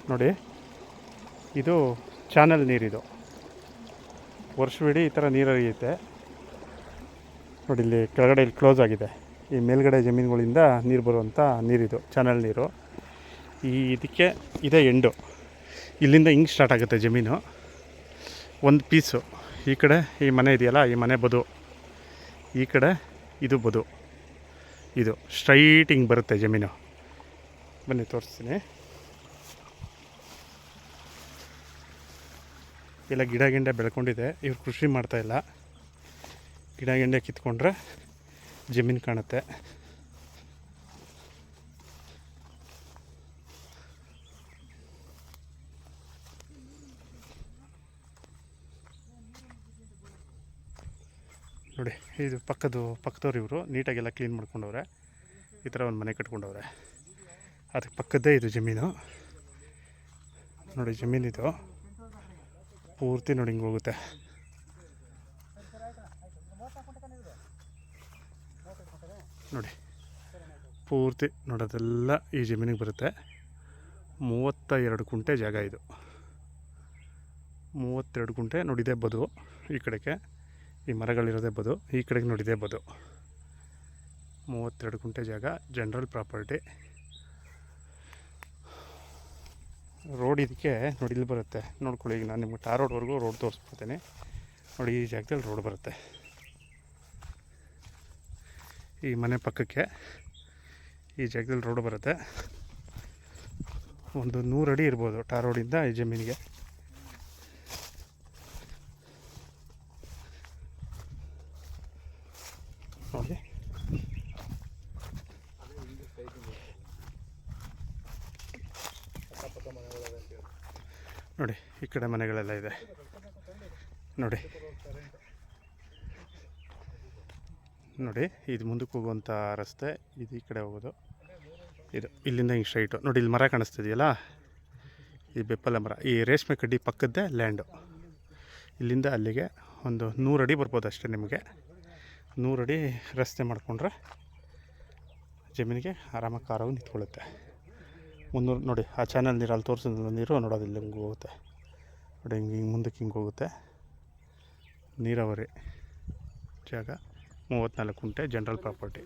ನೋಡಿ, ಇದು ಚಾನಲ್ ನೀರಿದು. ವರ್ಷವಿಡೀ ಈ ಥರ ನೀರು ಹರಿಯುತ್ತೆ. ನೋಡಿ, ಇಲ್ಲಿ ಕೆಳಗಡೆ ಇಲ್ಲಿ ಕ್ಲೋಸ್ ಆಗಿದೆ. ಈ ಮೇಲ್ಗಡೆ ಜಮೀನುಗಳಿಂದ ನೀರು ಬರುವಂಥ ನೀರಿದು, ಚಾನಲ್ ನೀರು. ಇದಕ್ಕೆ ಇದೇ ಎಂಡು. ಇಲ್ಲಿಂದ ಹಿಂಗೆ ಸ್ಟಾರ್ಟ್ ಆಗುತ್ತೆ ಜಮೀನು. ಒಂದು ಪೀಸು ಈ ಕಡೆ ಈ ಮನೆ ಇದೆಯಲ್ಲ, ಈ ಮನೆ ಬದು, ಈ ಕಡೆ ಇದು ಬದು, ಇದು ಸ್ಟ್ರೈಟ್ ಹಿಂಗೆ ಬರುತ್ತೆ ಜಮೀನು. ಬನ್ನಿ ತೋರಿಸ್ತೀನಿ. ಎಲ್ಲ ಗಿಡ ಗಿಂಡ ಬೆಳ್ಕೊಂಡಿದೆ. ಇವ್ರು ಕೃಷಿ ಮಾಡ್ತಾಯಿಲ್ಲ. ಗಿಡ ಗಿಂಡ ಕಿತ್ಕೊಂಡ್ರೆ ಜಮೀನು ಕಾಣುತ್ತೆ. ನೋಡಿ, ಇದು ಪಕ್ಕದವ್ರು ಇವರು ನೀಟಾಗೆಲ್ಲ ಕ್ಲೀನ್ ಮಾಡ್ಕೊಂಡವ್ರೆ. ಈ ಥರ ಒಂದು ಮನೆ ಕಟ್ಕೊಂಡವ್ರೆ. ಅದಕ್ಕೆ ಪಕ್ಕದ್ದೇ ಇದು ಜಮೀನು. ನೋಡಿ, ಜಮೀನಿದು ಪೂರ್ತಿ ನೋಡಿ ಹಿಂಗೆ ಹೋಗುತ್ತೆ. ನೋಡಿ, ಪೂರ್ತಿ ನೋಡೋದೆಲ್ಲ ಈ ಜಮೀನಿಗೆ ಬರುತ್ತೆ. 32 ಗುಂಟೆ ಜಾಗ ಇದು. 32 ಗುಂಟೆ ನೋಡಿದೆ ಬದು. ಈ ಕಡೆಗೆ ಈ ಮರಗಳಿರೋದೇ ಬದು, ಈ ಕಡೆಗೆ ನೋಡಿದೆ ಬದು. 32 ಗುಂಟೆ ಜಾಗ, ಜನರಲ್ ಪ್ರಾಪರ್ಟಿ. ರೋಡ್ ಇದಕ್ಕೆ ನೋಡಿ ಇಲ್ಲಿ ಬರುತ್ತೆ. ನೋಡ್ಕೊಳ್ಳಿ, ಈಗ ನಾನು ನಿಮ್ಗೆ ಟಾರ್ ರೋಡ್ವರೆಗೂ ರೋಡ್ ತೋರಿಸ್ಬಿಡ್ತೇನೆ. ನೋಡಿ, ಈ ಜಾಗದಲ್ಲಿ ರೋಡ್ ಬರುತ್ತೆ. ಈ ಮನೆ ಪಕ್ಕಕ್ಕೆ ಈ ಜಾಗದಲ್ಲಿ ರೋಡ್ ಬರುತ್ತೆ. ಒಂದು 100 ಅಡಿ ಇರ್ಬೋದು ಟಾರ್ ರೋಡಿಂದ ಈ ಜಮೀನಿಗೆ. ನೋಡಿ, ನೋಡಿ ಈ ಕಡೆ ಮನೆಗಳೆಲ್ಲ ಇದೆ. ನೋಡಿ ನೋಡಿ, ಇದು ಮುಂದಕ್ಕೆ ಹೋಗುವಂಥ ರಸ್ತೆ. ಇದು ಈ ಕಡೆ ಹೋಗೋದು. ಇದು ಇಲ್ಲಿಂದ ಹಿಂಗೆ ಸ್ಟ್ರೈಟು. ನೋಡಿ, ಇಲ್ಲಿ ಮರ ಕಾಣಿಸ್ತಿದೆಯಲ್ಲ, ಈ ಬೆಪ್ಪಲ ಮರ. ಈ ರೇಷ್ಮೆ ಕಡ್ಡಿ ಪಕ್ಕದ್ದೇ ಲ್ಯಾಂಡು. ಇಲ್ಲಿಂದ ಅಲ್ಲಿಗೆ ಒಂದು 100 ಅಡಿ ಬರ್ಬೋದು ಅಷ್ಟೇ. ನಿಮಗೆ 100 ಅಡಿ ರಸ್ತೆ ಮಾಡಿಕೊಂಡ್ರೆ ಜಮೀನಿಗೆ ಆರಾಮಾಗಿ ಕಾರಾಗಿ ನಿಂತ್ಕೊಳ್ಳುತ್ತೆ. 300 ನೋಡಿ, ಆ ಚಾನಲ್ ನೀರು ಅಲ್ಲಿ ತೋರಿಸಿದ ನೀರು ನೋಡೋದಿಲ್ಲ, ಹಿಂಗೆ ಹೋಗುತ್ತೆ. ನೋಡಿ, ಹಿಂಗೆ ಮುಂದಕ್ಕೆ ಹಿಂಗೆ ಹೋಗುತ್ತೆ. ನೀರಾವರಿ ಜಾಗ, 34 ಗುಂಟೆ, ಜನರಲ್ ಪ್ರಾಪರ್ಟಿ.